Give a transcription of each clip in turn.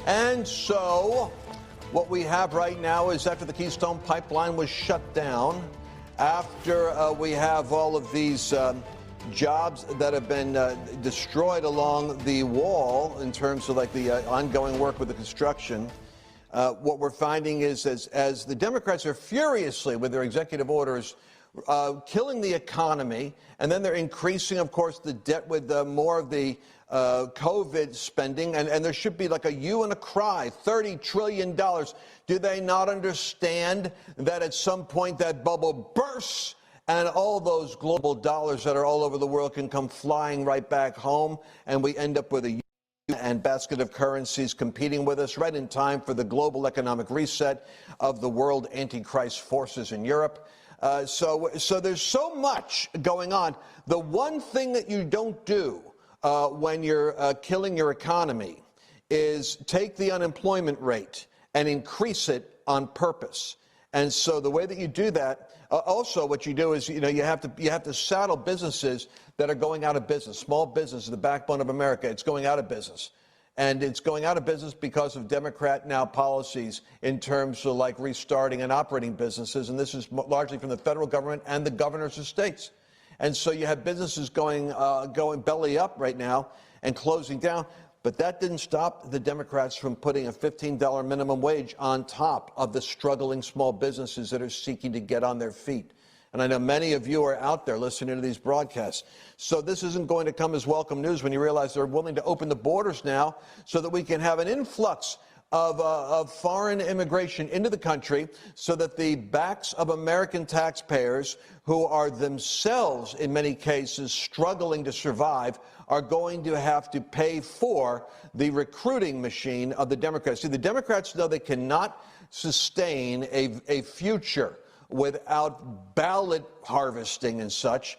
And so what we have right now is after the Keystone Pipeline was shut down, after we have all of these jobs that have been destroyed along the wall in terms of like the ongoing work with the construction, what we're finding is as the Democrats are furiously with their executive orders killing the economy, and then they're increasing, of course, the debt with more of the COVID spending, and there should be like a hue and a cry, $30 trillion. Do they not understand that at some point that bubble bursts and all those global dollars that are all over the world can come flying right back home, and we end up with a and basket of currencies competing with us right in time for the global economic reset of the world antichrist forces in Europe? So there's so much going on. The one thing that you don't do when you're killing your economy is take the unemployment rate and increase it on purpose. And so the way that you do that, also what you do is, you have to saddle businesses that are going out of business. Small business is the backbone of America. It's going out of business. And it's going out of business because of Democrat now policies in terms of like restarting and operating businesses. And this is largely from the federal government and the governors of states. And so you have businesses going belly up right now and closing down. But that didn't stop the Democrats from putting a $15 minimum wage on top of the struggling small businesses that are seeking to get on their feet. And I know many of you are out there listening to these broadcasts. So this isn't going to come as welcome news when you realize they're willing to open the borders now so that we can have an influx of foreign immigration into the country so that the backs of American taxpayers, who are themselves in many cases struggling to survive, are going to have to pay for the recruiting machine of the Democrats. See, the Democrats know they cannot sustain a future without ballot harvesting and such,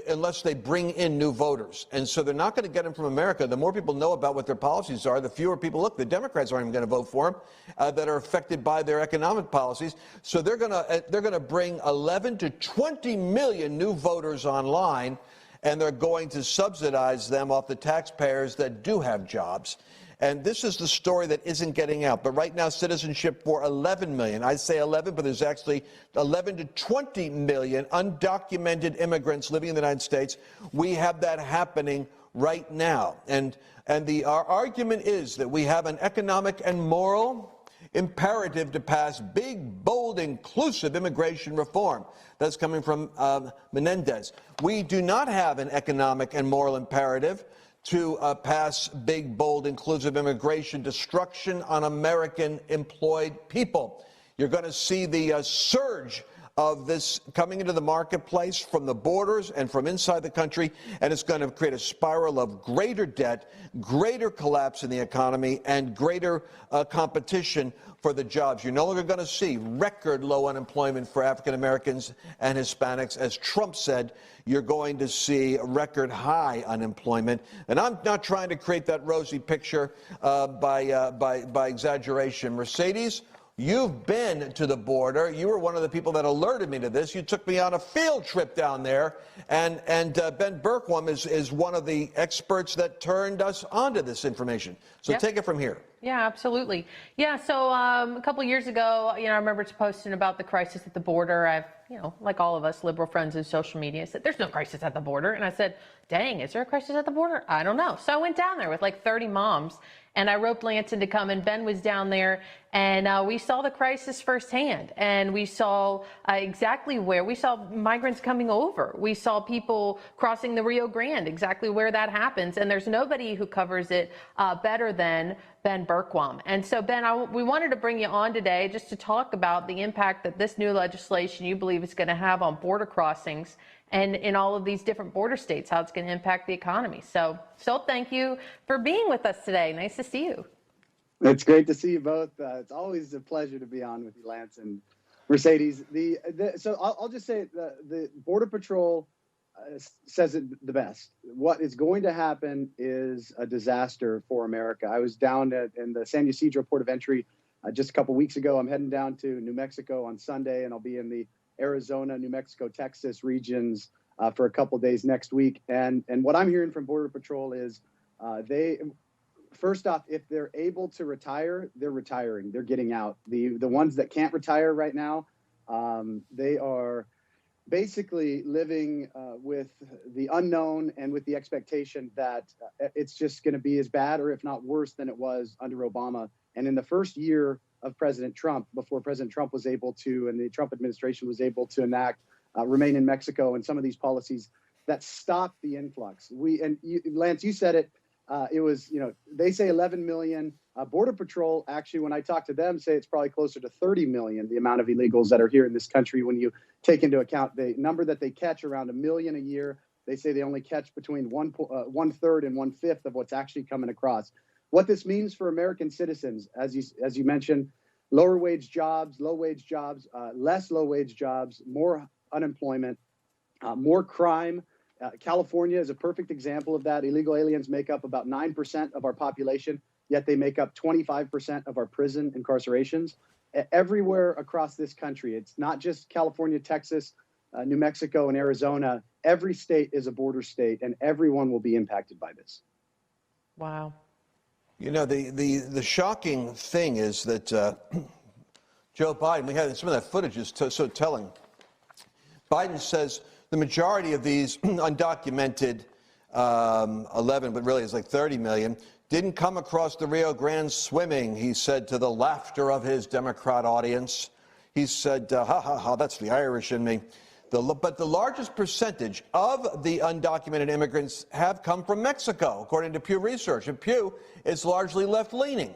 unless they bring in new voters. And so they're not going to get them from America. The more people know about what their policies are, the fewer people, look, the Democrats aren't even going to vote for them, that are affected by their economic policies. So they're going to bring 11 to 20 million new voters online, and they're going to subsidize them off the taxpayers that do have jobs. And this is the story that isn't getting out. But right now, citizenship for 11 million. I say 11, but there's actually 11 to 20 million undocumented immigrants living in the United States. We have that happening right now. And our argument is that we have an economic and moral imperative to pass big, bold, inclusive immigration reform. That's coming from Menendez. We do not have an economic and moral imperative to pass big, bold, inclusive immigration, destruction on American employed people. You're going to see the surge of this coming into the marketplace from the borders and from inside the country, and it's going to create a spiral of greater debt, greater collapse in the economy, and greater competition for the jobs. You're no longer going to see record low unemployment for African Americans and Hispanics. As Trump said, you're going to see record high unemployment. And I'm not trying to create that rosy picture by exaggeration. Mercedes, you've been to the border. You were one of the people that alerted me to this. You took me on a field trip down there. And Ben Bergquam is one of the experts that turned us onto this information. So Take it from here. Yeah, absolutely. Yeah, so a couple of years ago, I remember posting about the crisis at the border. I've, like all of us liberal friends in social media, said, there's no crisis at the border. And I said, dang, is there a crisis at the border? I don't know. So I went down there with like 30 moms, and I roped Lance in to come, and Ben was down there, and we saw the crisis firsthand, and we saw exactly where. We saw migrants coming over. We saw people crossing the Rio Grande, exactly where that happens, and there's nobody who covers it better than Ben Bergquam. And so, Ben, we wanted to bring you on today just to talk about the impact that this new legislation you believe is going to have on border crossings and in all of these different border states, how it's going to impact the economy. So thank you for being with us today. Nice to see you. It's great to see you both. It's always a pleasure to be on with you, Lance and Mercedes. So I'll just say the Border Patrol says it the best. What is going to happen is a disaster for America. I was down in the San Ysidro Port of Entry just a couple weeks ago. I'm heading down to New Mexico on Sunday, and I'll be in the Arizona, New Mexico, Texas regions for a couple days next week. And what I'm hearing from Border Patrol is first off, if they're able to retire, they're retiring. They're getting out. The ones that can't retire right now, they are basically living with the unknown and with the expectation that it's just going to be as bad or if not worse than it was under Obama. And in the first year of President Trump, before President Trump was able to, and the Trump administration was able to enact Remain in Mexico and some of these policies that stopped the influx. Lance, you said it. It was, they say 11 million. Border Patrol, actually, when I talk to them, say it's probably closer to 30 million, the amount of illegals that are here in this country when you take into account the number that they catch, around 1 million a year. They say they only catch between 1/3 and 1/5 of what's actually coming across. What this means for American citizens, as you mentioned, lower wage jobs, low wage jobs, less low wage jobs, more unemployment, more crime. California is a perfect example of that. Illegal aliens make up about 9% of our population, yet they make up 25% of our prison incarcerations. Everywhere across this country, it's not just California, Texas, New Mexico, and Arizona. Every state is a border state, and everyone will be impacted by this. Wow. The shocking thing is that Joe Biden, we had some of that footage is so telling. Biden says the majority of these undocumented 11, but really it's like 30 million, didn't come across the Rio Grande swimming, he said to the laughter of his Democrat audience. He said, ha, ha, ha, that's the Irish in me. But the largest percentage of the undocumented immigrants have come from Mexico, according to Pew Research. And Pew is largely left-leaning.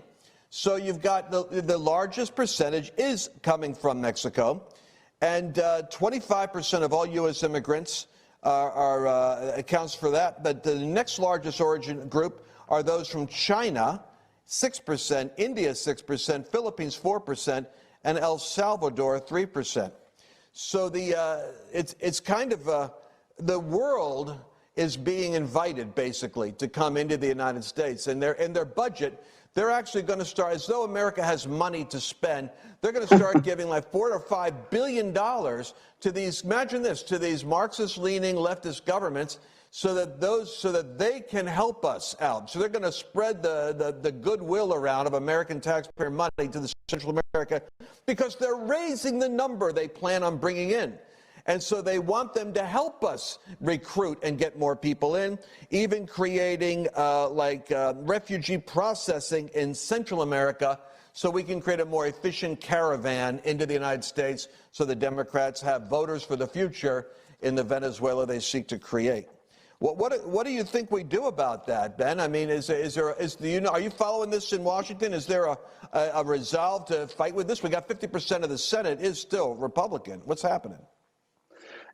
So you've got the largest percentage is coming from Mexico. And 25% of all U.S. immigrants accounts for that. But the next largest origin group are those from China, 6%, India, 6%, Philippines, 4%, and El Salvador, 3%. So it's kind of the world is being invited, basically, to come into the United States. And in their budget, they're actually going to start, as though America has money to spend, they're going to start giving like $4 or $5 billion to these, imagine this, to these Marxist-leaning leftist governments so that they can help us out. So they're going to spread the goodwill around of American taxpayer money to the Central America because they're raising the number they plan on bringing in. And so they want them to help us recruit and get more people in, even creating refugee processing in Central America so we can create a more efficient caravan into the United States so the Democrats have voters for the future in the Venezuela they seek to create. What do you think we do about that, Ben? I mean, are you following this in Washington? Is there a resolve to fight with this? We got 50% of the Senate is still Republican. What's happening?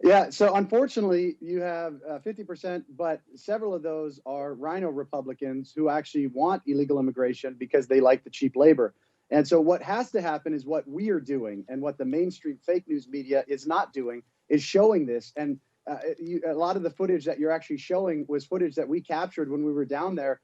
Yeah, so unfortunately, you have 50%, but several of those are rhino Republicans who actually want illegal immigration because they like the cheap labor. And so what has to happen is what we are doing and what the mainstream fake news media is not doing is showing this. And a lot of the footage that you're actually showing was footage that we captured when we were down there,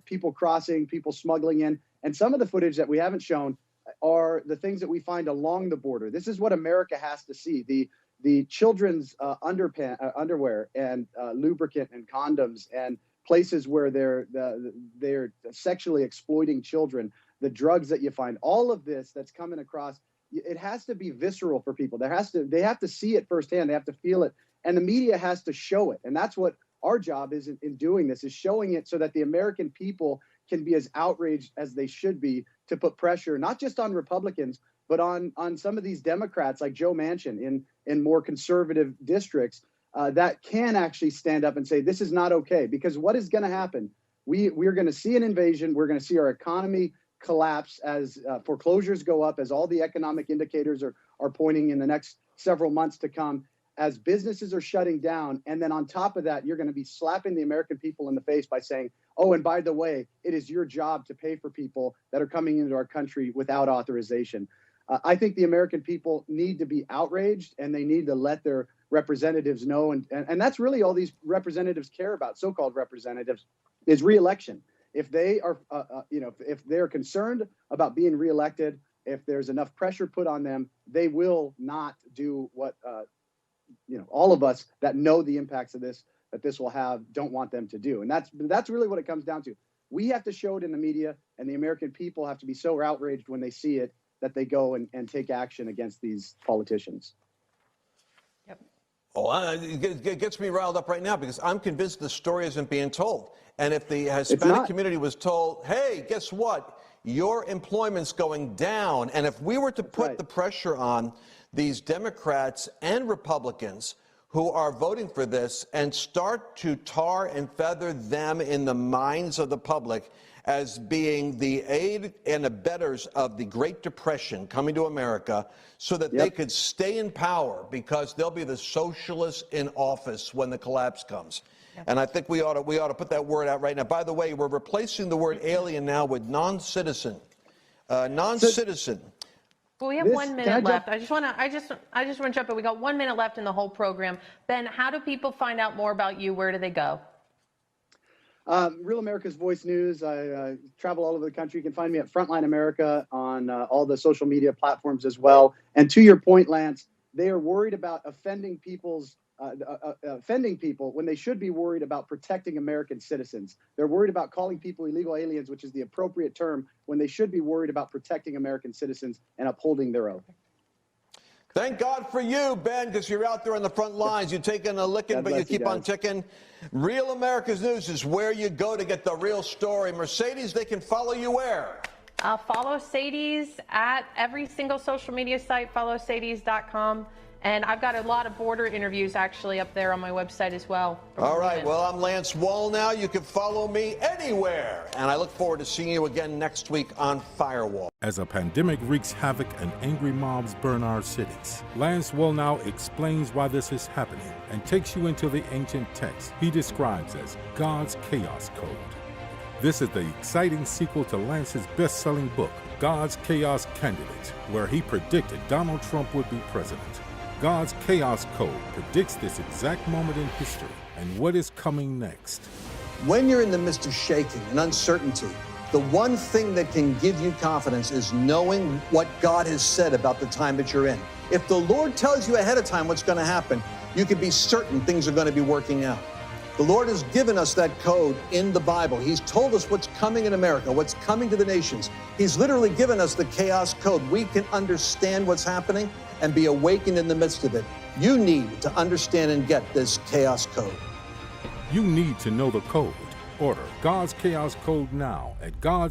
people crossing, people smuggling in. And some of the footage that we haven't shown are the things that we find along the border. This is what America has to see. The children's underwear and lubricant and condoms and places where they're sexually exploiting children, the drugs that you find, all of this that's coming across, it has to be visceral for people. They have to see it firsthand. They have to feel it. And the media has to show it. And that's what our job is in doing this, is showing it so that the American people can be as outraged as they should be to put pressure, not just on Republicans, but on some of these Democrats like Joe Manchin in more conservative districts that can actually stand up and say, this is not okay. Because what is going to happen? We're going to see an invasion. We're going to see our economy collapse as foreclosures go up, as all the economic indicators are pointing in the next several months to come, as businesses are shutting down. And then on top of that, you're going to be slapping the American people in the face by saying, oh, and by the way, it is your job to pay for people that are coming into our country without authorization. I think the American people need to be outraged, and they need to let their representatives know. And that's really all these representatives care about, so-called representatives, is reelection. If they are, if they're concerned about being reelected, if there's enough pressure put on them, they will not do what, all of us that know the impacts of this, that this will have, don't want them to do. And that's really what it comes down to. We have to show it in the media, and the American people have to be so outraged when they see it that they go and take action against these politicians. Yep. Oh, it gets me riled up right now because I'm convinced the story isn't being told. And if the Hispanic community was told, hey, guess what? Your employment's going down. And if we were to put the pressure on these Democrats and Republicans who are voting for this and start to tar and feather them in the minds of the public as being the aid and abettors of the Great Depression coming to America so that they could stay in power because they'll be the socialists in office when the collapse comes. And I think we ought to put that word out right now. By the way, we're replacing the word alien now with non-citizen. Non-citizen. Well, we have 1 minute left. I just want to jump in. We got 1 minute left in the whole program. Ben, how do people find out more about you? Where do they go? Real America's Voice News. I travel all over the country. You can find me at Frontline America on all the social media platforms as well. And to your point, Lance, they are worried about offending people when they should be worried about protecting American citizens. They're worried about calling people illegal aliens, which is the appropriate term, when they should be worried about protecting American citizens and upholding their oath. Thank God for you, Ben, because you're out there on the front lines. You're taking a licking, but you keep on ticking. Real America's News is where you go to get the real story. Mercedes, they can follow you where? Follow Sadie's at every single social media site. Follow Sadie's.com. And I've got a lot of border interviews actually up there on my website as well. All right. Well, I'm Lance Wall now. You can follow me anywhere. And I look forward to seeing you again next week on Firewall. As a pandemic wreaks havoc and angry mobs burn our cities, Lance Wall now explains why this is happening and takes you into the ancient text he describes as God's Chaos Code. This is the exciting sequel to Lance's best-selling book, God's Chaos Candidate, where he predicted Donald Trump would be president. God's Chaos Code predicts this exact moment in history and what is coming next. When you're in the midst of shaking and uncertainty, the one thing that can give you confidence is knowing what God has said about the time that you're in. If the Lord tells you ahead of time what's going to happen, you can be certain things are going to be working out. The Lord has given us that code in the Bible. He's told us what's coming in America, what's coming to the nations. He's literally given us the chaos code. We can understand what's happening and be awakened in the midst of it. You need to understand and get this chaos code. You need to know the code. Order God's Chaos Code now at God's